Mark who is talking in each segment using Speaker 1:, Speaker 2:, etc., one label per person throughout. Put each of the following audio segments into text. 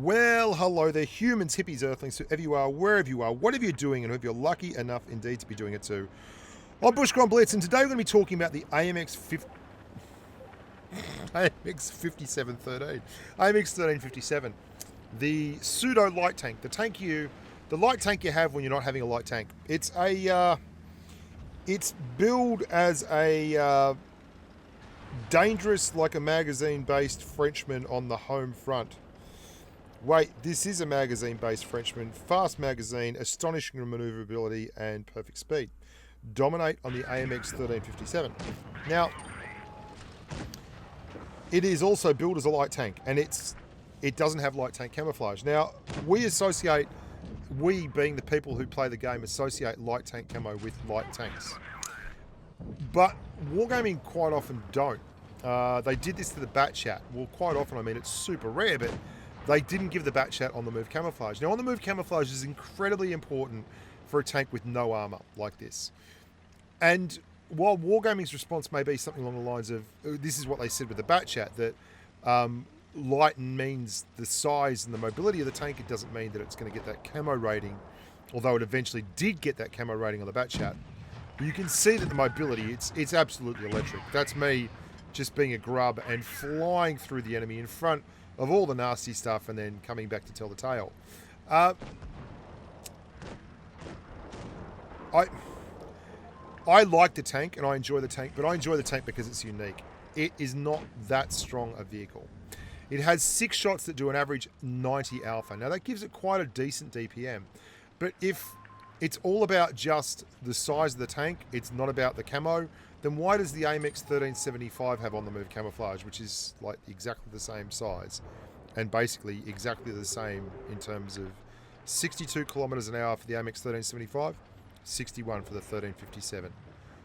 Speaker 1: Well, hello there, humans, hippies, earthlings, whoever you are, wherever you are, whatever you're doing, and if you're lucky enough indeed to be doing it too. I'm Bushka Blitz, and today we're going to be talking about the AMX 5713, AMX 1357, the pseudo light tank, the light tank you have when you're not having a light tank. It's billed as a dangerous, like a magazine-based Frenchman on the home front. Wait, this is a magazine-based Frenchman. Fast magazine, astonishing maneuverability, and perfect speed. Dominate on the AMX 1357. Now, it is also built as a light tank, and it doesn't have light tank camouflage. Now, we being the people who play the game, associate light tank camo with light tanks. But Wargaming quite often don't. They did this to the Bat Chat. Well, quite often, I mean, it's super rare, but they didn't give the Bat Chat on the move camouflage. Now, on the move camouflage is incredibly important for a tank with no armor like this. And while Wargaming's response may be something along the lines of, this is what they said with the Bat Chat, that light means the size and the mobility of the tank, it doesn't mean that it's going to get that camo rating, although it eventually did get that camo rating on the Bat Chat. You can see that the mobility, it's absolutely electric. That's me just being a grub and flying through the enemy in front of all the nasty stuff and then coming back to tell the tale. I like the tank and I enjoy the tank, but I enjoy the tank because it's unique. It is not that strong a vehicle. It has 6 shots that do an average 90 alpha. Now that gives it quite a decent DPM, but if it's all about just the size of the tank, it's not about the camo, then why does the AMX 1375 have on the move camouflage, which is like exactly the same size and basically exactly the same in terms of 62 kilometers an hour for the AMX 1375, 61 for the 1357.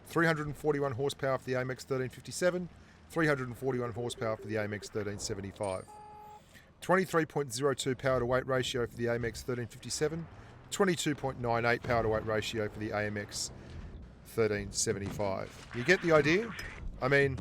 Speaker 1: 341 horsepower for the AMX 1357, 341 horsepower for the AMX 1375. 23.02 power to weight ratio for the AMX 1357, 22.98 power to weight ratio for the AMX 1375. You get the idea? I mean,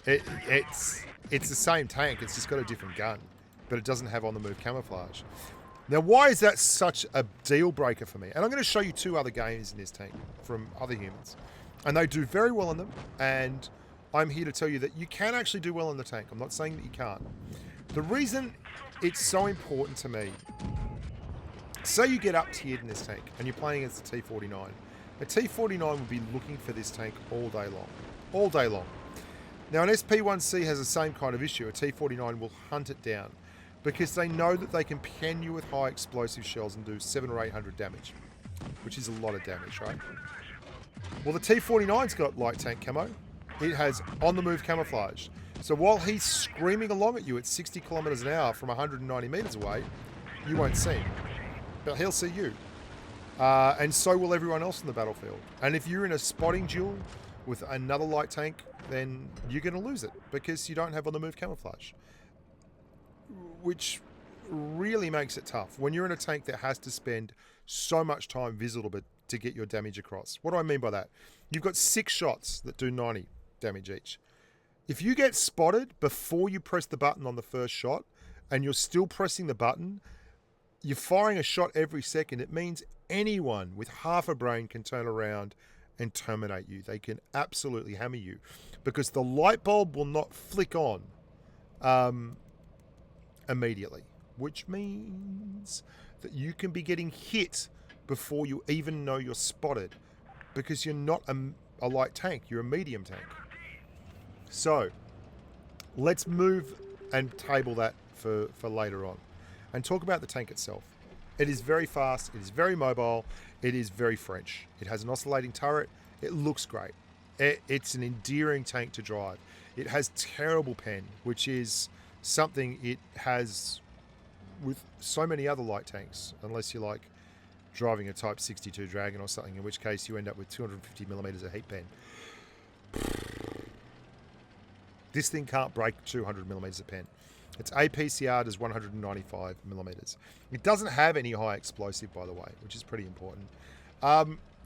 Speaker 1: it's the same tank, it's just got a different gun, but it doesn't have on the move camouflage. Now, why is that such a deal breaker for me? And I'm going to show you 2 other games in this tank from other humans, and they do very well in them, and I'm here to tell you that you can actually do well in the tank. I'm not saying that you can't. The reason it's so important to me, say you get up tiered in this tank and you're playing against the T49. A T49 will be looking for this tank all day long. All day long. Now an SP1C has the same kind of issue. A T49 will hunt it down because they know that they can pen you with high explosive shells and do 700 or 800 damage, which is a lot of damage, right? Well, the T49's got light tank camo. It has on the move camouflage. So while he's screaming along at you at 60 kilometers an hour from 190 meters away, you won't see him. But he'll see you. And so will everyone else in the battlefield. And if you're in a spotting duel with another light tank, then you're going to lose it because you don't have on the move camouflage, which really makes it tough when you're in a tank that has to spend so much time visible to get your damage across. What do I mean by that? You've got 6 shots that do 90 damage each. If you get spotted before you press the button on the first shot and you're still pressing the button, you're firing a shot every second. It means anyone with half a brain can turn around and terminate you. They can absolutely hammer you because the light bulb will not flick on immediately, which means that you can be getting hit before you even know you're spotted because you're not a light tank, you're a medium tank. So let's move and table that for later on and talk about the tank itself. It is very fast, it is very mobile, it is very French. It has an oscillating turret, it looks great. It's an endearing tank to drive. It has terrible pen, which is something it has with so many other light tanks, unless you're like driving a Type 62 Dragon or something, in which case you end up with 250 millimeters of heat pen. This thing can't break 200 millimeters of pen. Its APCR does 195 millimeters. It doesn't have any high explosive, by the way, which is pretty important.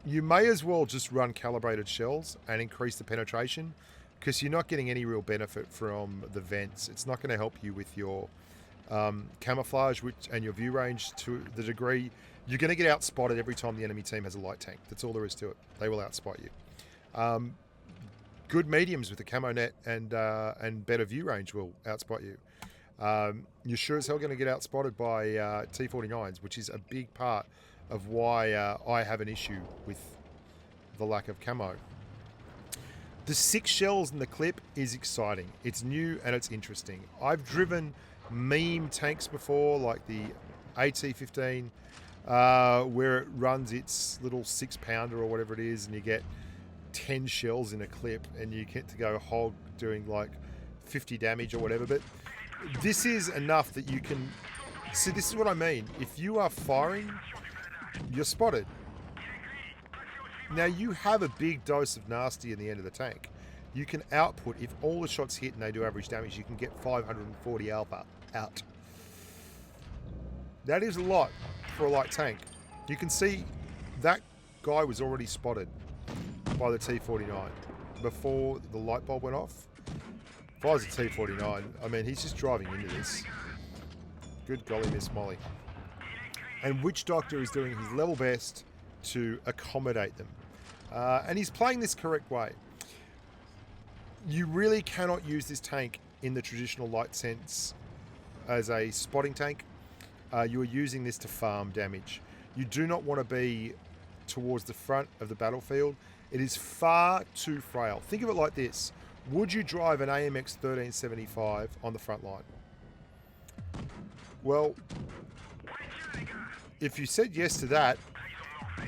Speaker 1: You may as well just run calibrated shells and increase the penetration because you're not getting any real benefit from the vents. It's not going to help you with your camouflage and your view range to the degree, you're going to get outspotted every time the enemy team has a light tank. That's all there is to it. They will outspot you. Good mediums with the camo net and better view range will outspot you. You're sure as hell going to get outspotted by T49s, which is a big part of why I have an issue with the lack of camo. The 6 shells in the clip is exciting. It's new and it's interesting. I've driven meme tanks before, like the AT-15, where it runs its little 6-pounder or whatever it is, and you get 10 shells in a clip, and you get to go hog doing like 50 damage or whatever. But this is enough that you can... See, this is what I mean. If you are firing, you're spotted. Now, you have a big dose of nasty in the end of the tank. You can output, if all the shots hit and they do average damage, you can get 540 alpha out. That is a lot for a light tank. You can see that guy was already spotted by the T49 before the light bulb went off. If I was a T49, I mean, he's just driving into this. Good golly, Miss Molly. And Witch Doctor is doing his level best to accommodate them. And he's playing this correct way. You really cannot use this tank in the traditional light sense as a spotting tank. You are using this to farm damage. You do not want to be towards the front of the battlefield. It is far too frail. Think of it like this. Would you drive an AMX 1375 on the front line? Well, if you said yes to that,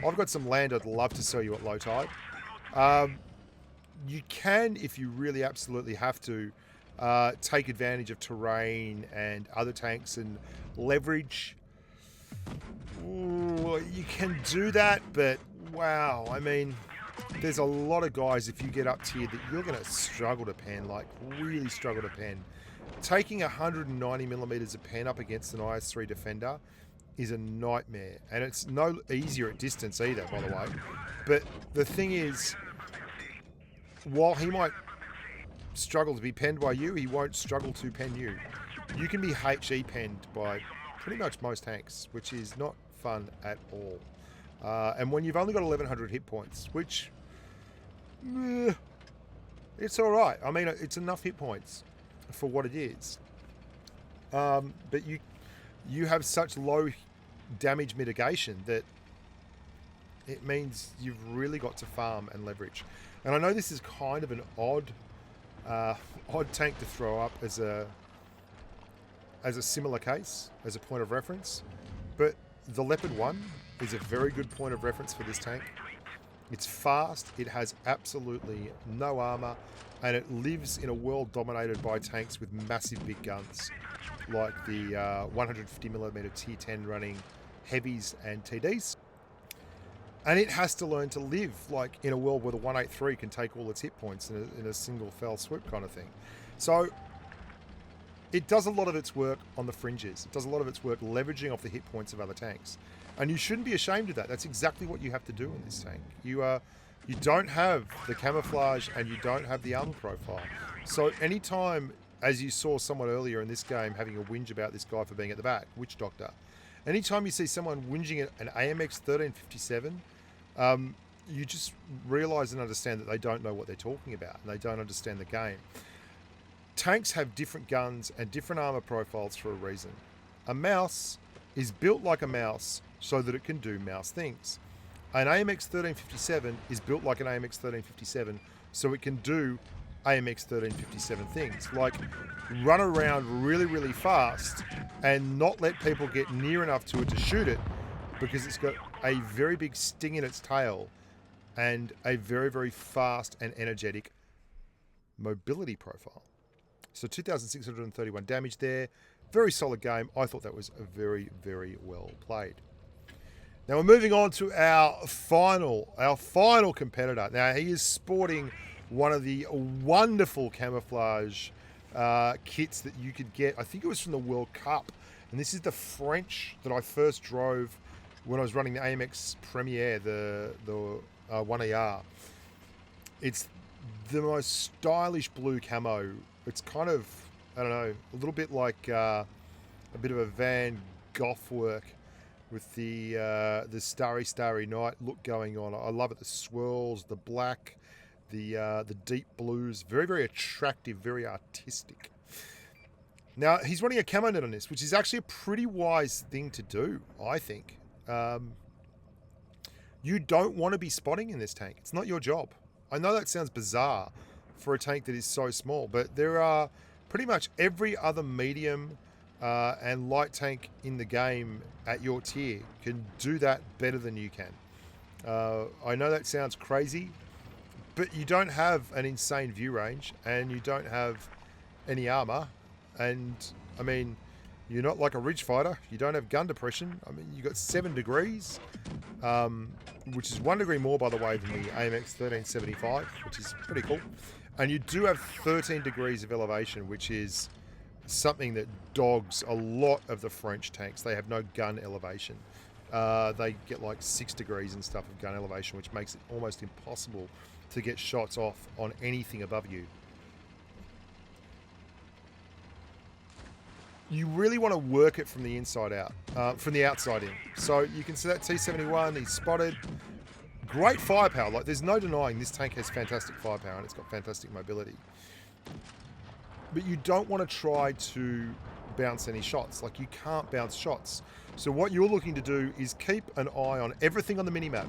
Speaker 1: I've got some land I'd love to sell you at low tide. You can, if you really absolutely have to, take advantage of terrain and other tanks and leverage. Ooh, you can do that, but wow, I mean, there's a lot of guys, if you get up tier, that you're going to struggle to pen, like really struggle to pen. Taking 190 millimeters of pen up against an IS-3 Defender is a nightmare, and it's no easier at distance either, by the way. But the thing is, while he might struggle to be penned by you, he won't struggle to pen you. You can be HE penned by pretty much most tanks, which is not fun at all. And when you've only got 1100 hit points, which it's all right. I mean, it's enough hit points for what it is. But you have such low damage mitigation that it means you've really got to farm and leverage. And I know this is kind of an odd tank to throw up as a similar case, as a point of reference, but the Leopard 1 is a very good point of reference for this tank. It's fast, it has absolutely no armor, and it lives in a world dominated by tanks with massive big guns, like the 150mm tier 10 running heavies and TDs. And it has to learn to live like in a world where the 183 can take all its hit points in a single fell swoop kind of thing. So it does a lot of its work on the fringes. It does a lot of its work leveraging off the hit points of other tanks. And you shouldn't be ashamed of that. That's exactly what you have to do in this tank. You don't have the camouflage and you don't have the armor profile. So anytime, as you saw someone earlier in this game having a whinge about this guy for being at the back, Witch Doctor, anytime you see someone whinging at an AMX 1357, you just realize and understand that they don't know what they're talking about and they don't understand the game. Tanks have different guns and different armor profiles for a reason. A mouse is built like a mouse so that it can do mouse things. An AMX 1357 is built like an AMX 1357 so it can do AMX 1357 things, like run around really, really fast and not let people get near enough to it to shoot it, because it's got a very big sting in its tail and a very, very fast and energetic mobility profile. So 2,631 damage there. Very solid game. I thought that was a very, very well played. Now we're moving on to our final competitor. Now he is sporting one of the wonderful camouflage kits that you could get. I think it was from the World Cup. And this is the French that I first drove when I was running the AMX Premiere, the 1AR. It's the most stylish blue camo. It's kind of, I don't know, a little bit like a bit of a Van Gogh work with the Starry Night look going on. I love it. The swirls, the black, the deep blues. Very, very attractive, very artistic. Now, he's running a camo net on this, which is actually a pretty wise thing to do, I think. You don't want to be spotting in this tank. It's not your job. I know that sounds bizarre for a tank that is so small, but there are pretty much every other medium and light tank in the game at your tier can do that better than you can. I know that sounds crazy, but you don't have an insane view range and you don't have any armor. And I mean, you're not like a ridge fighter. You don't have gun depression. I mean, you got 7 degrees, which is 1 degree more, by the way, than the AMX 1375, which is pretty cool. And you do have 13 degrees of elevation, which is something that dogs a lot of the French tanks. They have no gun elevation. They get like 6 degrees and stuff of gun elevation, which makes it almost impossible to get shots off on anything above you. You really want to work it from the inside out, from the outside in. So you can see that T-71, he's spotted. Great firepower. Like, there's no denying this tank has fantastic firepower and it's got fantastic mobility. But you don't want to try to bounce any shots. Like, you can't bounce shots. So what you're looking to do is keep an eye on everything on the minimap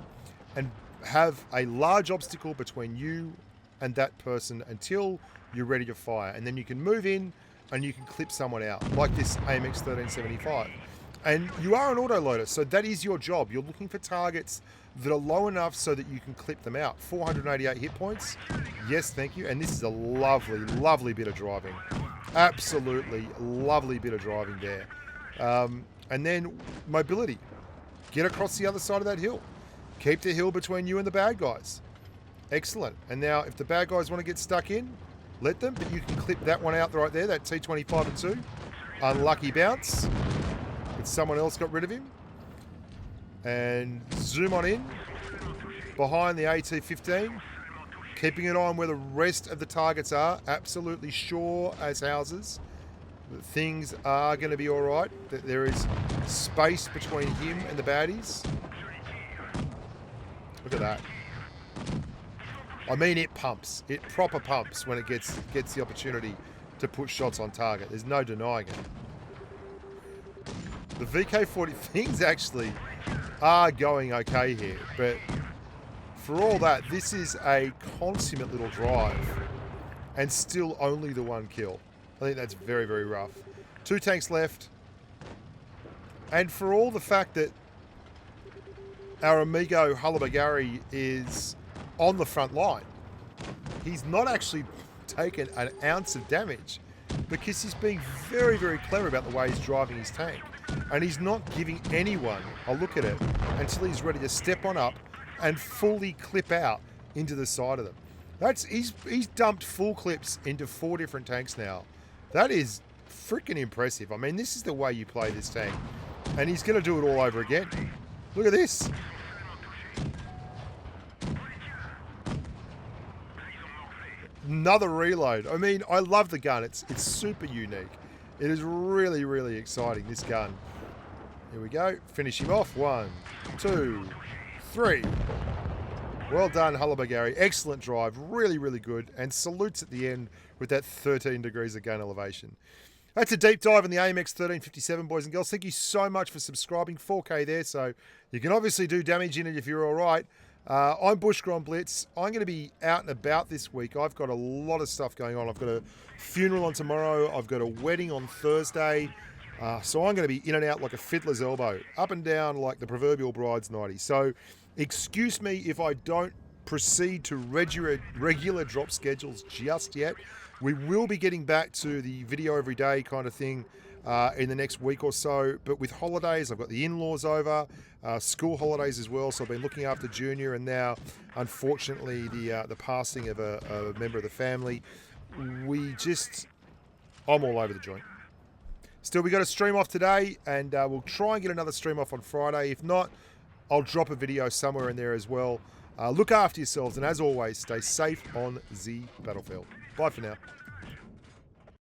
Speaker 1: and have a large obstacle between you and that person until you're ready to fire. And then you can move in and you can clip someone out, like this AMX 1375. And you are an autoloader, so that is your job. You're looking for targets that are low enough so that you can clip them out. 488 hit points. Yes, thank you. And this is a lovely, lovely bit of driving. Absolutely lovely bit of driving there. And then mobility. Get across the other side of that hill. Keep the hill between you and the bad guys. Excellent. And now if the bad guys want to get stuck in, let them, but you can clip that one out right there, that T25 and 2. Unlucky bounce. But someone else got rid of him. And zoom on in. Behind the AT-15. Keeping an eye on where the rest of the targets are. Absolutely sure as houses that things are going to be alright. That there is space between him and the baddies. Look at that. I mean, it pumps. It proper pumps when it gets the opportunity to put shots on target. There's no denying it. The VK40 things actually are going okay here, but for all that, this is a consummate little drive and still only the 1 kill. I think that's very, very rough. 2 tanks left. And for all the fact that our amigo Hullabagari is on the front line, he's not actually taken an ounce of damage because he's being very, very clever about the way he's driving his tank. And he's not giving anyone a look at it until he's ready to step on up and fully clip out into the side of them. He's dumped full clips into 4 different tanks now. That is freaking impressive. I mean, this is the way you play this tank. And he's going to do it all over again. Look at this. Another reload. I mean, I love the gun. It's super unique. It is really, really exciting, this gun. Here we go. Finish him off. 1, 2, 3. Well done, Hullabagari. Excellent drive. Really, really good. And salutes at the end with that 13 degrees of gun elevation. That's a deep dive in the AMX 1357, boys and girls. Thank you so much for subscribing. 4K there, so you can obviously do damage in it if you're all right. I'm Bushka on Blitz. I'm going to be out and about this week. I've got a lot of stuff going on. I've got a funeral on tomorrow. I've got a wedding on Thursday. So I'm going to be in and out like a fiddler's elbow, up and down like the proverbial bride's nightie. So excuse me if I don't proceed to regular drop schedules just yet. We will be getting back to the video every day kind of thing in the next week or so. But with holidays, I've got the in-laws over, school holidays as well. So I've been looking after Junior, and now, unfortunately, the passing of a member of the family. I'm all over the joint. Still, we got a stream off today, and we'll try and get another stream off on Friday. If not, I'll drop a video somewhere in there as well. Look after yourselves, and as always, stay safe on the battlefield. Bye for now.